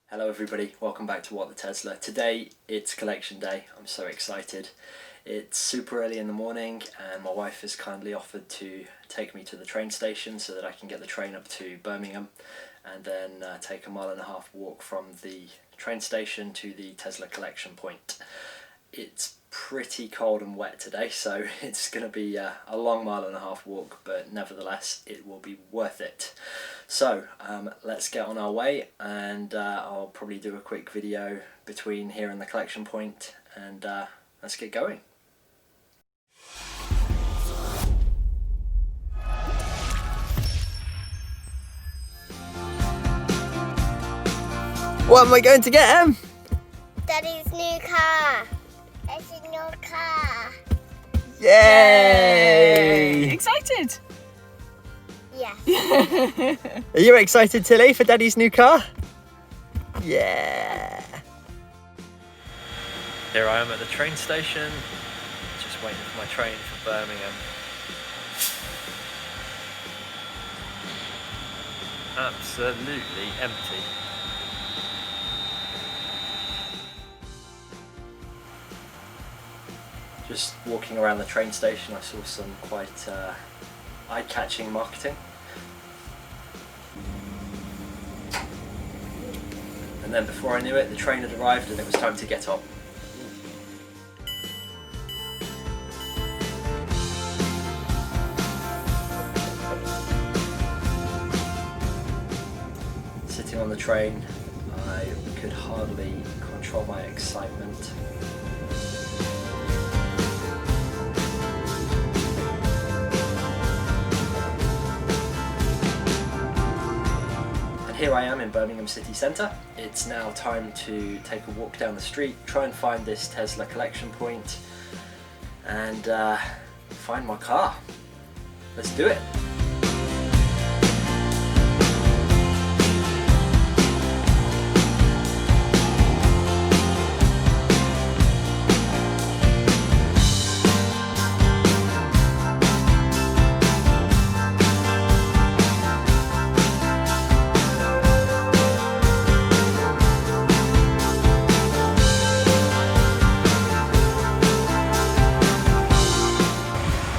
Hello everybody, welcome back to What the Tesla. Today it's collection day. I'm so excited. It's super early in the morning and my wife has kindly offered to take me to the train station so that I can get the train up to Birmingham and then take a 1.5 mile walk from the train station to the Tesla collection point. It's pretty cold and wet today, so it's going to be a long 1.5 mile walk, but nevertheless it will be worth it. So let's get on our way, and I'll probably do a quick video between here and the collection point, and let's get going. What am I going to get him? Daddy's new car. It's a new car. Yay! Excited? Yes. Are you excited, Tilly, for Daddy's new car? Yeah! Here I am at the train station, just waiting for my train for Birmingham. Absolutely empty. Just walking around the train station, I saw some quite eye-catching marketing. And then before I knew it, the train had arrived and it was time to get on. Sitting on the train, I could hardly control my excitement. Here I am in Birmingham city centre. It's now time to take a walk down the street, try and find this Tesla collection point, and find my car. Let's do it.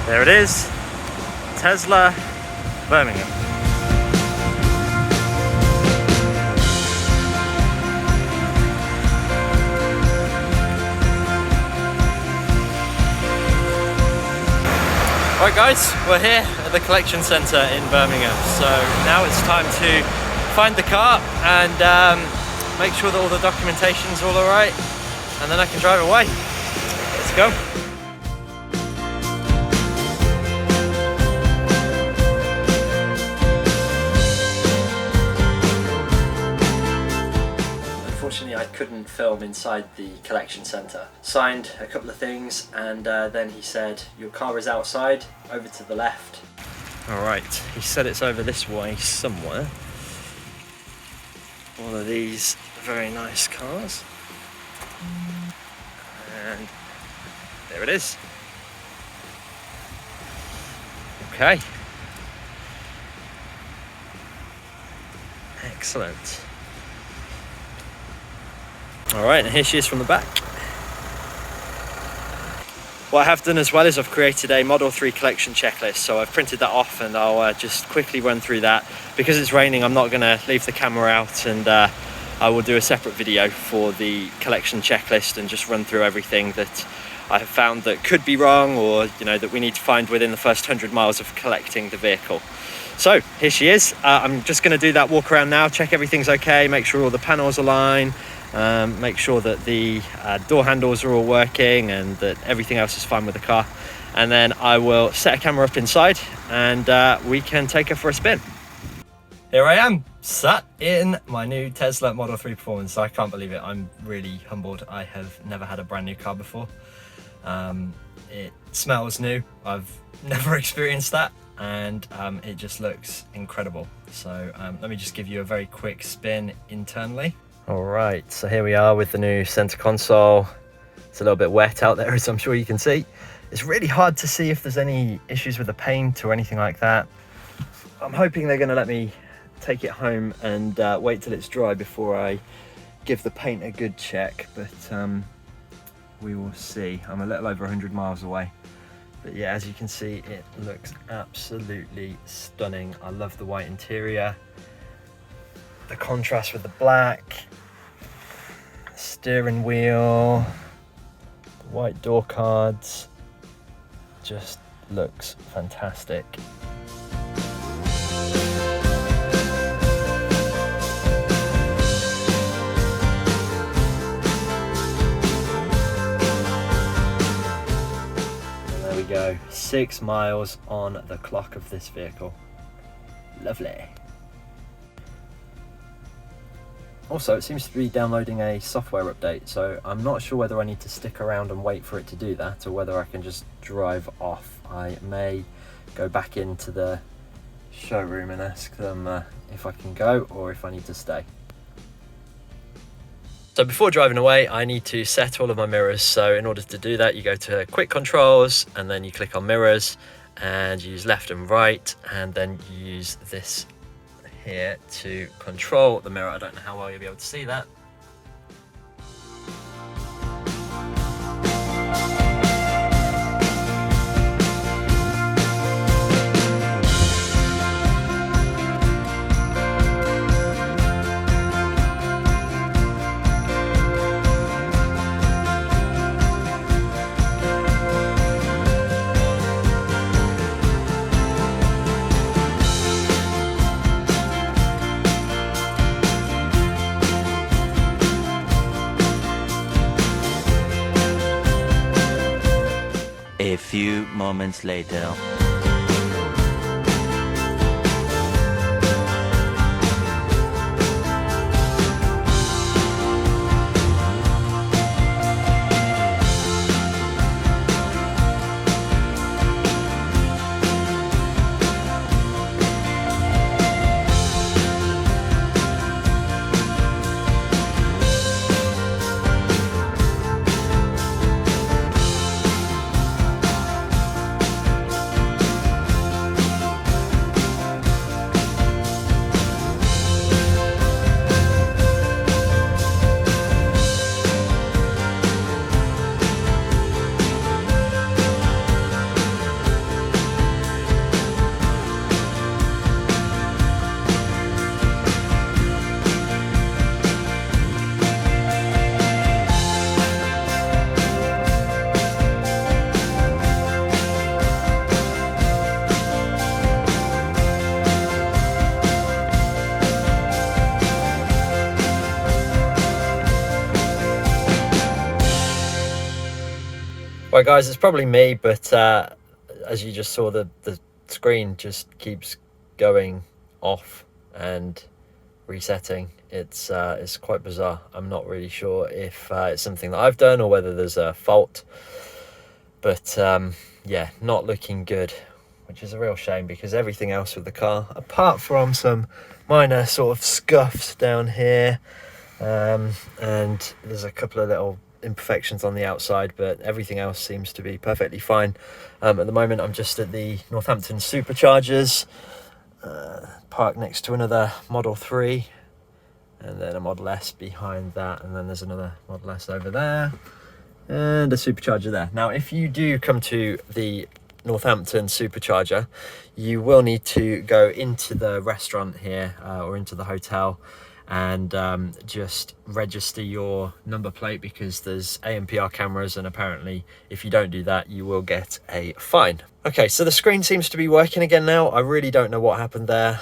There it is, Tesla Birmingham. Right guys, we're here at the collection centre in Birmingham. So now it's time to find the car and make sure that all the documentation's all alright, and then I can drive away. Let's go. Unfortunately, I couldn't film inside the collection centre. Signed a couple of things and then he said, your car is outside, over to the left. Alright, he said it's over this way somewhere. One of these very nice cars. And there it is. Okay. Excellent. Alright, and here she is from the back. What I have done as well is I've created a Model 3 collection checklist, so I've printed that off and I'll just quickly run through that. Because it's raining, I'm not going to leave the camera out, and I will do a separate video for the collection checklist and just run through everything that I have found that could be wrong, or that we need to find within the first 100 miles of collecting the vehicle. So here she is. I'm just going to do that walk around now, check everything's okay, make sure all the panels align. Make sure that the door handles are all working and that everything else is fine with the car, and then I will set a camera up inside and we can take her for a spin. Here I am, sat in my new Tesla Model 3 Performance. I can't believe it. I'm really humbled. I have never had a brand new car before. It smells new. I've never experienced that, and it just looks incredible. So let me just give you a very quick spin internally. All right, so here we are with the new center console. It's a little bit wet out there, as I'm sure you can see. It's really hard to see if there's any issues with the paint or anything like that. I'm hoping they're going to let me take it home and wait till it's dry before I give the paint a good check, but we will see. I'm a little over 100 miles away. But yeah, as you can see, it looks absolutely stunning. I love the white interior, the contrast with the black, steering wheel, the white door cards, just looks fantastic. Go 6 miles on the clock of this vehicle. Lovely. Also, it seems to be downloading a software update, so I'm not sure whether I need to stick around and wait for it to do that or whether I can just drive off. I may go back into the showroom and ask them if I can go or if I need to stay. So before driving away, I need to set all of my mirrors. So in order to do that, you go to quick controls and then you click on mirrors and use left and right, and then you use this here to control the mirror. I don't know how well you'll be able to see that. A few moments later. Right guys, it's probably me, but as you just saw, the screen just keeps going off and resetting. It's quite bizarre. I'm not really sure if it's something that I've done or whether there's a fault, but yeah, not looking good, which is a real shame because everything else with the car, apart from some minor sort of scuffs down here, and there's a couple of little imperfections on the outside, but everything else seems to be perfectly fine. At the moment I'm just at the Northampton Superchargers, parked next to another Model 3 and then a Model S behind that, and then there's another Model S over there and a Supercharger there. Now if you do come to the Northampton Supercharger, you will need to go into the restaurant here or into the hotel and just register your number plate, because there's ANPR cameras, and apparently if you don't do that you will get a fine. Okay, so the screen seems to be working again now. I really don't know what happened there.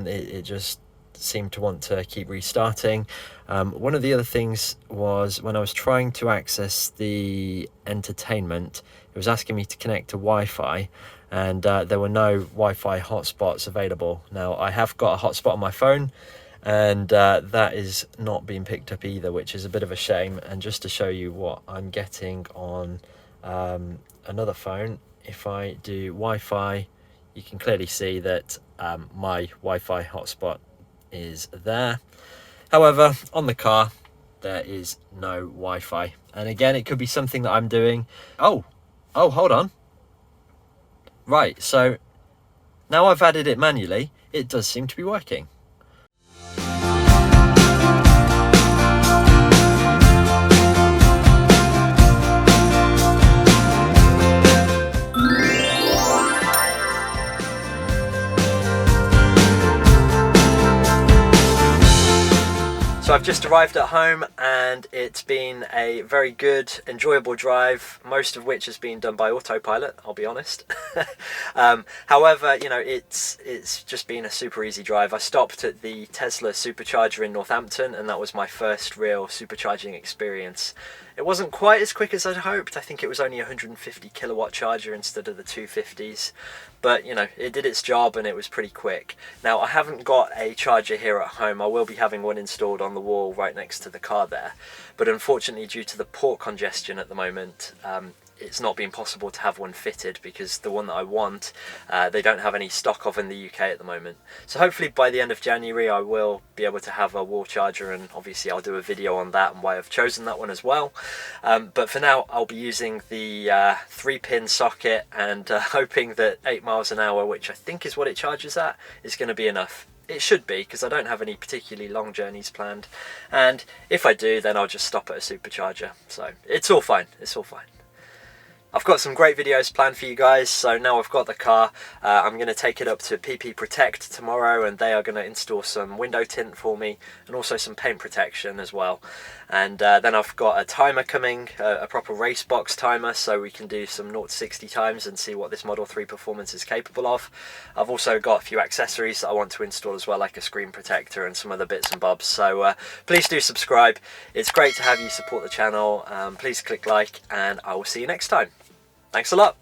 It just seemed to want to keep restarting. One of the other things was when I was trying to access the entertainment, it was asking me to connect to Wi-Fi, and there were no Wi-Fi hotspots available. Now I have got a hotspot on my phone, and that is not being picked up either, which is a bit of a shame. And just to show you what I'm getting on another phone, if I do Wi-Fi, you can clearly see that my Wi-Fi hotspot is there. However, on the car there is no Wi-Fi, and again it could be something that I'm doing. Oh hold on, right, so now I've added it manually, it does seem to be working. So I've just arrived at home and it's been a very good, enjoyable drive, most of which has been done by autopilot, I'll be honest. However, you know, it's just been a super easy drive. I stopped at the Tesla supercharger in Northampton and that was my first real supercharging experience. It wasn't quite as quick as I'd hoped. I think it was only a 150 kilowatt charger instead of the 250s. But, you know, it did its job and it was pretty quick. Now, I haven't got a charger here at home. I will be having one installed on the wall right next to the car there. But unfortunately, due to the port congestion at the moment, it's not been possible to have one fitted because the one that I want, they don't have any stock of in the UK at the moment. So hopefully by the end of January I will be able to have a wall charger, and obviously I'll do a video on that and why I've chosen that one as well. But for now I'll be using the 3-pin socket and hoping that 8 miles an hour, which I think is what it charges at, is going to be enough. It should be, because I don't have any particularly long journeys planned, and if I do then I'll just stop at a supercharger. So it's all fine, it's all fine. I've got some great videos planned for you guys, so now I've got the car, I'm going to take it up to PP Protect tomorrow and they are going to install some window tint for me and also some paint protection as well. And then I've got a timer coming, a proper race box timer, so we can do some 0 to 60 times and see what this Model 3 performance is capable of. I've also got a few accessories that I want to install as well, like a screen protector and some other bits and bobs. So please do subscribe. It's great to have you support the channel. Please click like and I will see you next time. Thanks a lot.